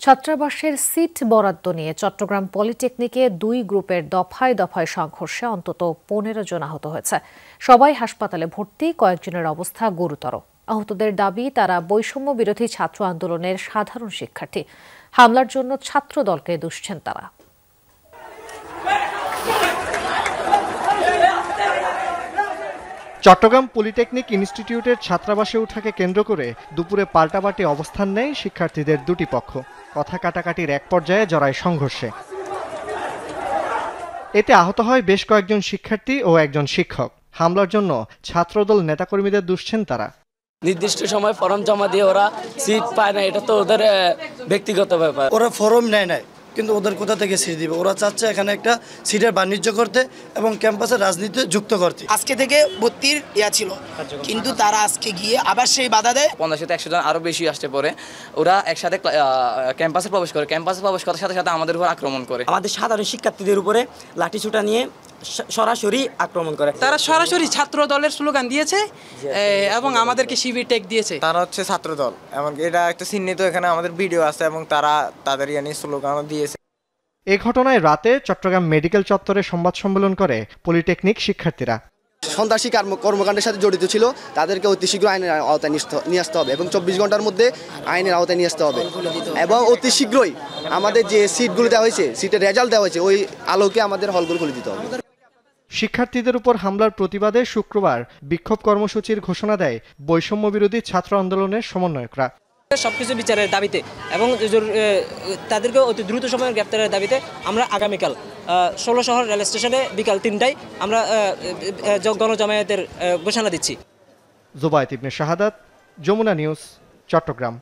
ছাত্রাবাসের seat বরাদ্দ নিয়ে চট্টগ্রাম পলিটেকনিকে দুই গ্রুপের দফায় দফায় সংঘর্ষে অন্তত 15 জন আহত হয়েছে। সবাই হাসপাতালে ভর্তি, কয়েকজনের অবস্থা গুরুতর। আহতদের দাবি, তারা বৈষম্য বিরোধী ছাত্র আন্দোলনের সাধারণ শিক্ষার্থী। হামলার জন্য ছাত্র দলকে দুষছেন তারা। চট্টগ্রাম পলিটেকনিক ইনস্টিটিউটের ছাত্রাবাসে ওঠাকে কেন্দ্র করে দুপুরে পাল্টাপাল্টি অবস্থান নেয় শিক্ষার্থীদের দুটি পক্ষ। কথা কাটাকাটির এক পর্যায়ে জড়ায় সংঘর্ষে। এতে আহত হয় বেশ কয়েকজন শিক্ষার্থী ও একজন শিক্ষক। হামলার জন্য ছাত্রদল নেতাকর্মীদের দুষছেন তারা। নির্দিষ্ট সময় ফর্ম জমা দিয়ে ওরা সিট পায় না, এটা তো ওদের ব্যক্তিগত ব্যাপার। ওরা ফর্ম নেয় নাই, কিন্তু ওদের কোথা থেকে সিট দিবে? ওরা চাচ্ছে এখানে একটা সিটের বাণিজ্য করতে এবং ক্যাম্পাসের রাজনীতি যুক্ত করতে। আজকে থেকে ভর্তির ছিল, কিন্তু তারা আজকে গিয়ে আবার সেই বাধা দেয়। 50-100 জন আরো বেশি আসতে পরে ওরা একসাথে ক্যাম্পাসে প্রবেশ করে। ক্যাম্পাসে প্রবেশ করার সাথে সাথে আমাদের উপর আক্রমণ করে। আমাদের সাধারণ শিক্ষার্থীদের উপরে লাঠিসোঁটা নিয়ে সরাসরি আক্রমণ করে। তারা সরাসরি ছাত্র দলের স্লোগান দিয়েছে এবং আমাদেরকে শিবির টেক দিয়েছে। তারা হচ্ছে ছাত্র দল, এমন এটা একটা চিহ্নিত, এখানে আমাদের ভিডিও আছে এবং তারা তাদের স্লোগানও দিয়েছে। এ ঘটনায় রাতে চট্টগ্রাম মেডিকেল চত্বরে সংবাদ সম্মেলন করে পলিটেকনিক শিক্ষার্থীরা। সন্ত্রাসী কর্মকাণ্ডের সাথে জড়িত ছিল, তাদেরকে অতি শীঘ্র আইনের আওতায় নিয়ে আসতে হবে এবং 24 ঘন্টার মধ্যে আইনের আওতায় নিয়ে আসতে হবে এবং অতি শীঘ্রই আমাদের যে সিটগুলো দেওয়া হয়েছে, সিটের রেজাল্ট দেওয়া হয়েছে, ওই আলোকে আমাদের হলগুলো খুলে দিতে হবে। শিক্ষার্থীদের উপর হামলার প্রতিবাদে শুক্রবার বিক্ষোভ কর্মসূচির ঘোষণা দেয় বৈষম্য বিরোধী ছাত্র আন্দোলনের সমন্বয়করা। সবকিছু বিচারের দাবিতে এবং তাদেরকে অতি দ্রুত সময়ের গ্রেপ্তারের দাবিতে আমরা আগামীকাল 16 শহর রেল স্টেশনে বিকাল 3টায় আমরা গণজামায়াতের ঘোষণা দিচ্ছি। জুবায়েত ইবনে শাহাদাত, যমুনা নিউজ, চট্টগ্রাম।